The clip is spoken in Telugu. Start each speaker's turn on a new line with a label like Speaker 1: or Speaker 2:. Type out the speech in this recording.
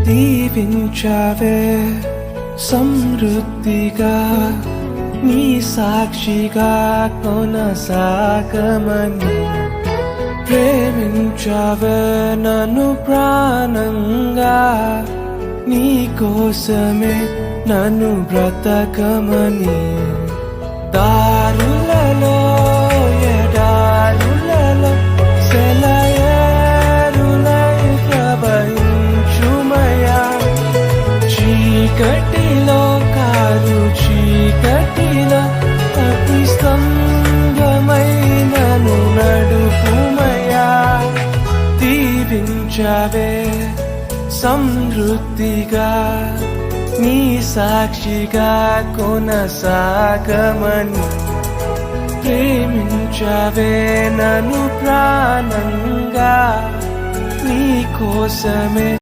Speaker 1: దీవించావే సమృద్ధిగా నీ సాక్షిగా కొనసాగమని ప్రేమించావే నన్ను ప్రాణంగా నీ కోసమే నన్ను బ్రతకమని దారులలో ఎడారులలో సెలయేరులై ప్రవహించుమయా చీకటిలో కారు చీకటిలో అతి స్తంభమై నన్ను నడుపుమయా దీవించావే సమృద్ధిగా నీ సాక్షిగా కొనసాగమని ప్రేమించావే నన్ను ప్రాణంగా నీ కోసమే